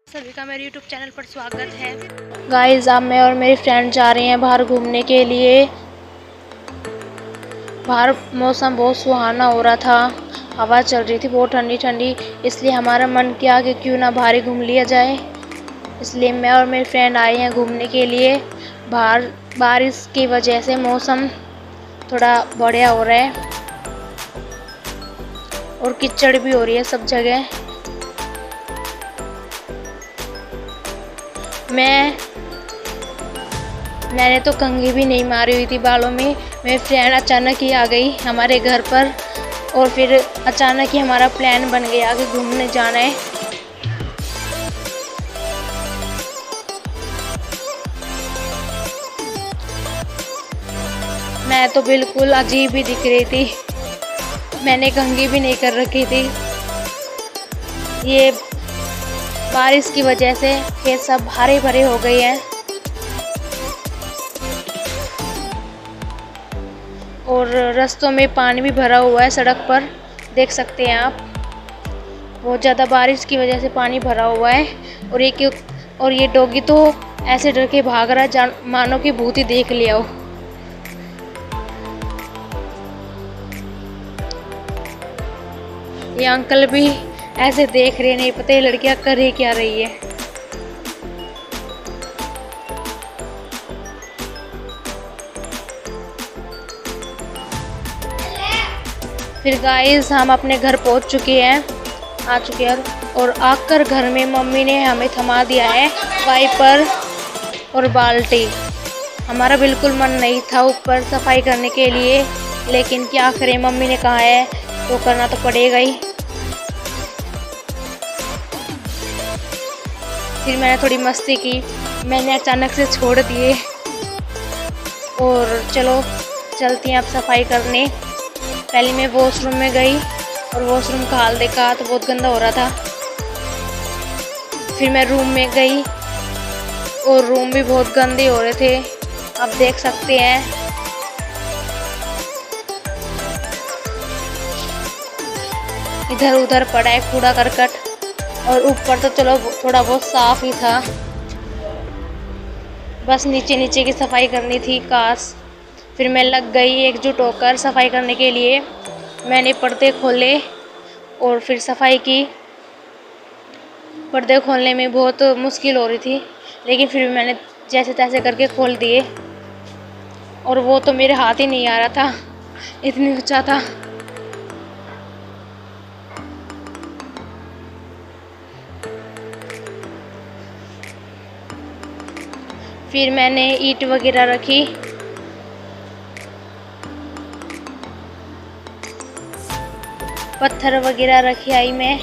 सभी का मेरे YouTube चैनल पर स्वागत है। गाइस, अब मैं और मेरी फ्रेंड जा रहे हैं बाहर घूमने के लिए। बाहर मौसम बहुत सुहाना हो रहा था, हवा चल रही थी बहुत ठंडी ठंडी, इसलिए हमारा मन किया कि क्यों ना बाहर ही घूम लिया जाए। इसलिए मैं और मेरी फ्रेंड आए हैं घूमने के लिए बाहर। बारिश की वजह से मौसम थोड़ा बढ़िया हो रहा है और कीचड़ भी हो रही है सब जगह। मैंने तो कंघी भी नहीं मारी हुई थी बालों में। मेरी फ्रेंड अचानक ही आ गई हमारे घर पर और फिर अचानक ही हमारा प्लान बन गया कि घूमने जाना है। मैं तो बिल्कुल अजीब ही दिख रही थी, मैंने कंघी भी नहीं कर रखी थी। ये बारिश की वजह से खेत सब हरे भरे हो गए हैं और रास्तों में पानी भी भरा हुआ है, सड़क पर देख सकते हैं आप। बहुत ज़्यादा बारिश की वजह से पानी भरा हुआ है और ये डॉगी तो ऐसे डर के भाग रहा है मानो कि भूत ही देख लिया हो। ये अंकल भी ऐसे देख रहे, नहीं पता ये लड़कियां कर ही क्या रही है। फिर गाइस हम अपने घर पहुंच चुके हैं, और आकर घर में मम्मी ने हमें थमा दिया है वाइपर और बाल्टी। हमारा बिल्कुल मन नहीं था ऊपर सफाई करने के लिए, लेकिन क्या करें, मम्मी ने कहा है तो करना तो पड़ेगा ही। फिर मैंने थोड़ी मस्ती की, मैंने अचानक से छोड़ दिए और चलो चलती हैं अब सफाई करने। पहले मैं वॉशरूम में गई और वॉशरूम का हाल देखा तो बहुत गंदा हो रहा था। फिर मैं रूम में गई और रूम भी बहुत गंदे हो रहे थे, आप देख सकते हैं। इधर उधर पड़ा है कूड़ा करकट, और ऊपर तो चलो थोड़ा बहुत साफ ही था, बस नीचे नीचे की सफाई करनी थी काश। फिर मैं लग गई एकजुट होकर सफाई करने के लिए। मैंने पर्दे खोले और फिर सफाई की। पर्दे खोलने में बहुत मुश्किल हो रही थी, लेकिन फिर मैंने जैसे तैसे करके खोल दिए, और वो तो मेरे हाथ ही नहीं आ रहा था, इतनी ऊंचा था। फिर मैंने ईंट वगैरह रखी, पत्थर वगैरह रखी आई मैं।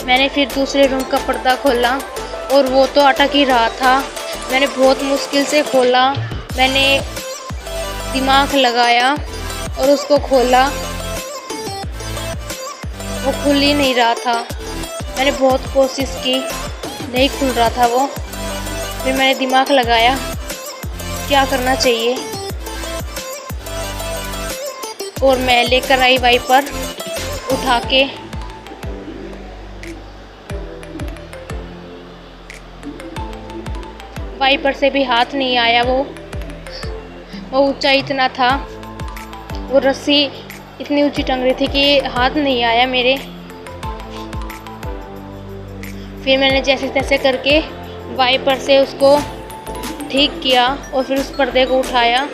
मैंने फिर दूसरे रूम का पर्दा खोला और वो तो अटक ही रहा था। मैंने बहुत मुश्किल से खोला, मैंने दिमाग लगाया और उसको खोला, वो खुल ही नहीं रहा था। मैंने बहुत कोशिश की, नहीं खुल रहा था वो। फिर मैंने दिमाग लगाया क्या करना चाहिए, और मैं लेकर आई वाइपर उठा के। वाइपर से भी हाथ नहीं आया, वो ऊंचा इतना था, वो रस्सी इतनी ऊंची टंग रही थी कि हाथ नहीं आया मेरे। फिर मैंने जैसे तैसे करके वाइपर से उसको ठीक किया और फिर उस पर्दे को उठाया।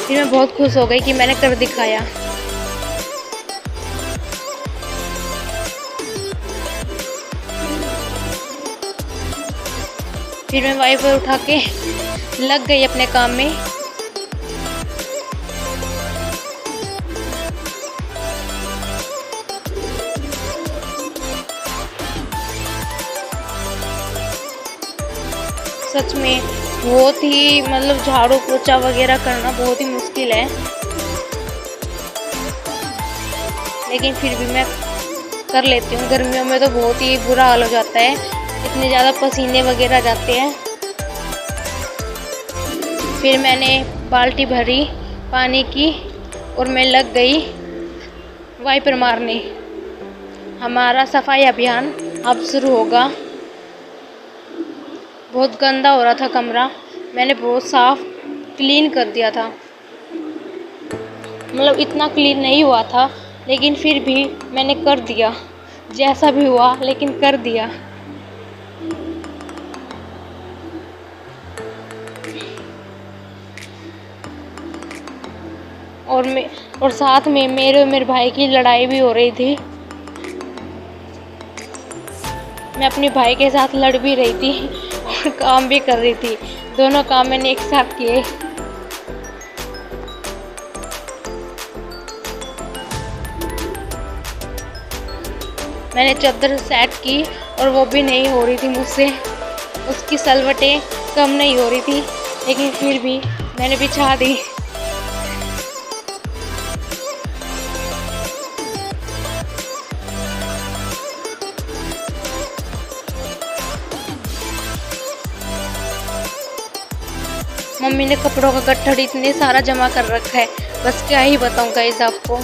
फिर मैं बहुत खुश हो गई कि मैंने कर दिखाया। फिर मैं वाइपर उठा के लग गई अपने काम में। सच में बहुत ही मतलब झाड़ू पोछा वगैरह करना बहुत ही मुश्किल है, लेकिन फिर भी मैं कर लेती हूँ। गर्मियों में तो बहुत ही बुरा हाल हो जाता है, इतने ज़्यादा पसीने वगैरह जाते हैं। फिर मैंने बाल्टी भरी पानी की और मैं लग गई वाइपर मारने। हमारा सफाई अभियान अब शुरू होगा। बहुत गंदा हो रहा था कमरा, मैंने बहुत साफ क्लीन कर दिया था। मतलब इतना क्लीन नहीं हुआ था, लेकिन फिर भी मैंने कर दिया, जैसा भी हुआ लेकिन कर दिया। और साथ में मेरे और मेरे भाई की लड़ाई भी हो रही थी। मैं अपने भाई के साथ लड़ भी रही थी और काम भी कर रही थी। दोनों काम मैंने एक साथ किए। मैंने चादर सेट की और वो भी नहीं हो रही थी मुझसे, उसकी सलवटें कम नहीं हो रही थी, लेकिन फिर भी मैंने बिछा दी। मम्मी ने कपड़ों का गट्ठर इतने सारा जमा कर रखा है, बस क्या ही बताऊं गाइस आपको।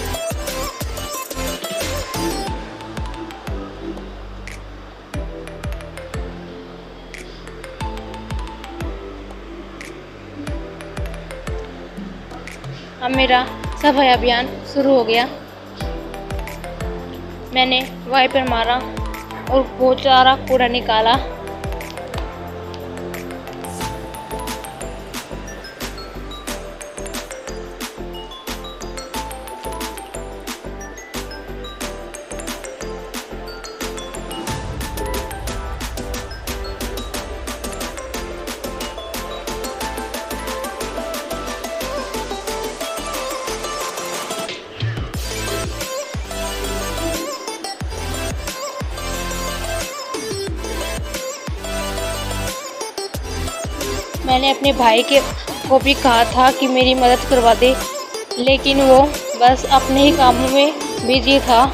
अब मेरा सफाई अभियान शुरू हो गया। मैंने वाइपर मारा और बहुत सारा कूड़ा निकाला। मैंने अपने भाई को भी कहा था कि मेरी मदद करवा दे, लेकिन वो बस अपने ही कामों में बिजी था।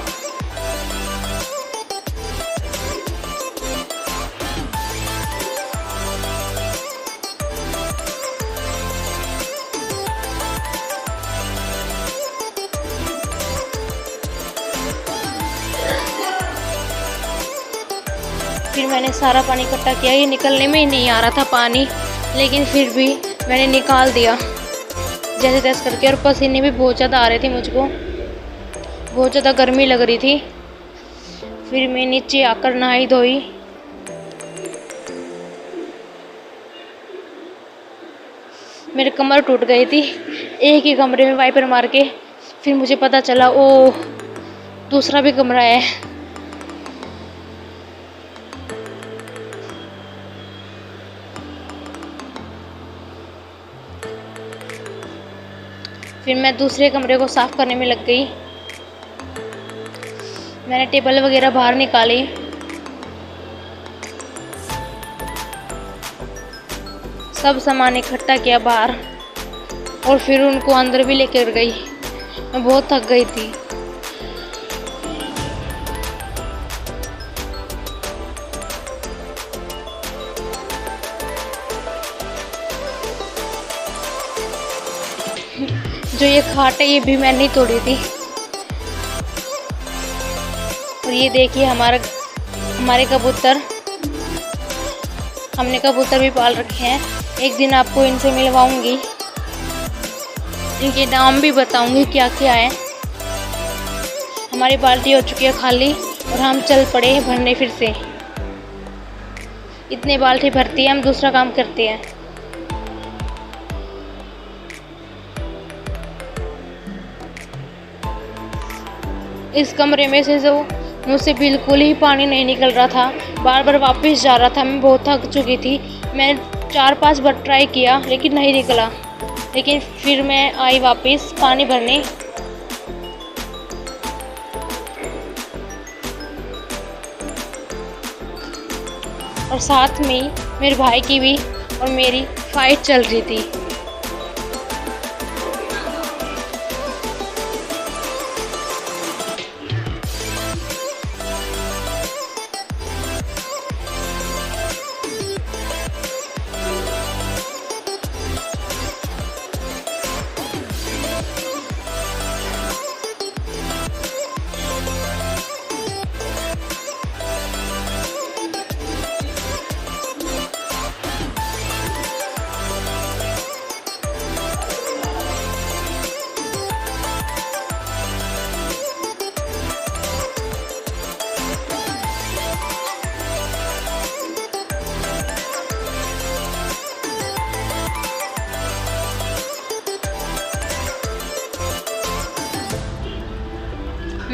फिर मैंने सारा पानी इकट्ठा किया, ये निकलने में ही नहीं आ रहा था पानी, लेकिन फिर भी मैंने निकाल दिया जैसे तैसे करके। और पसीने भी बहुत ज़्यादा आ रहे थे मुझको, बहुत ज़्यादा गर्मी लग रही थी। फिर मैं नीचे आकर नहाई धोई। मेरे कमर टूट गई थी एक ही कमरे में वाइपर मार के। फिर मुझे पता चला ओह दूसरा भी कमरा है। फिर मैं दूसरे कमरे को साफ करने में लग गई। मैंने टेबल वगैरह बाहर निकाली। सब सामान इकट्ठा किया बाहर और फिर उनको अंदर भी लेकर गई। मैं बहुत थक गई थी। जो ये खाट है ये भी मैंने ही तोड़ी थी। और ये देखिए हमारे कबूतर, हमने कबूतर भी पाल रखे हैं। एक दिन आपको इनसे मिलवाऊंगी, इनके नाम भी बताऊंगी क्या क्या है। हमारी बाल्टी हो चुकी है खाली और हम चल पड़े भरने फिर से। इतने बाल्टी भरती है, हम दूसरा काम करते हैं। इस कमरे में से जो मुझसे बिल्कुल ही पानी नहीं निकल रहा था, बार बार वापस जा रहा था। मैं बहुत थक चुकी थी। मैंने 4-5 बार ट्राई किया लेकिन नहीं निकला। लेकिन फिर मैं आई वापस पानी भरने। और साथ में मेरे भाई की भी और मेरी फाइट चल रही थी।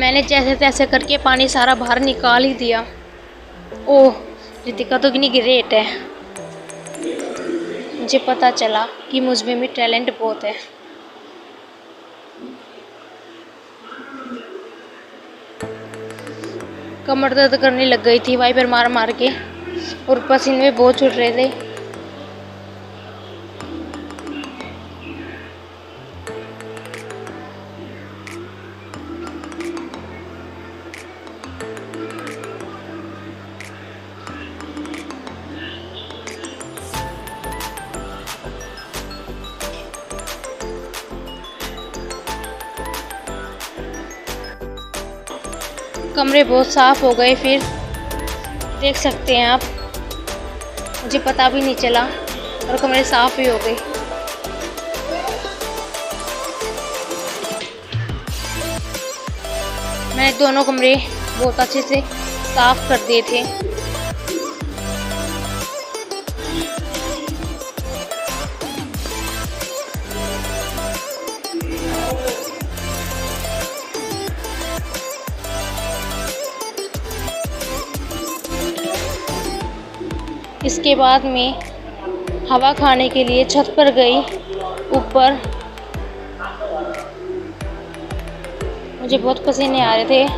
मैंने जैसे तैसे करके पानी सारा बाहर निकाल ही दिया। ओह, रितिका तो कितनी ग्रेट है। मुझे पता चला कि मुझ में भी टैलेंट बहुत है। कमर दर्द करने लग गई थी वाइपर मार मार के, और पसीने भी बहुत छूट रहे थे। कमरे बहुत साफ़ हो गए, फिर देख सकते हैं आप। मुझे पता भी नहीं चला और कमरे साफ़ ही हो गए। मैंने दोनों कमरे बहुत अच्छे से साफ़ कर दिए थे। इसके बाद मैं हवा खाने के लिए छत पर गई ऊपर। मुझे बहुत पसीने आ रहे थे,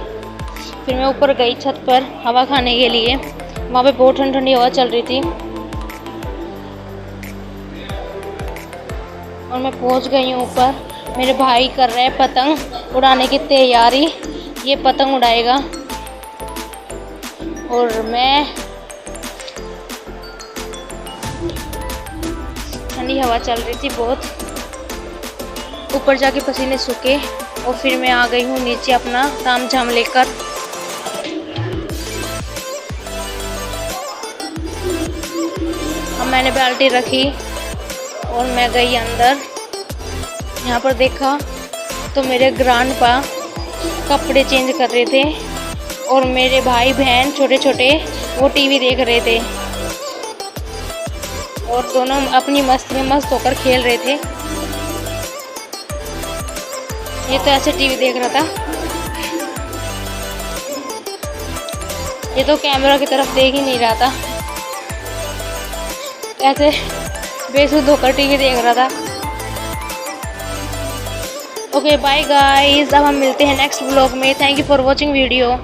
फिर मैं ऊपर गई छत पर हवा खाने के लिए। वहाँ पे बहुत ठंडी ठंडी हवा चल रही थी और मैं पहुँच गई हूँ ऊपर। मेरे भाई कर रहे हैं पतंग उड़ाने की तैयारी। ये पतंग उड़ाएगा और मैं ठंडी हवा चल रही थी बहुत। ऊपर जाके पसीने सूखे और फिर मैं आ गई हूँ नीचे अपना ताम झाम लेकर। अब मैंने बाल्टी रखी और मैं गई अंदर। यहाँ पर देखा तो मेरे ग्रैंडपा कपड़े चेंज कर रहे थे और मेरे भाई बहन छोटे छोटे वो टीवी देख रहे थे और दोनों अपनी मस्ती में मस्त होकर खेल रहे थे। ये तो ऐसे टीवी देख रहा था, ये तो कैमरा की तरफ देख ही नहीं रहा था, ऐसे बेसुध होकर टीवी देख रहा था। ओके बाय गाइस, अब हम मिलते हैं नेक्स्ट व्लॉग में। Thank you for watching video.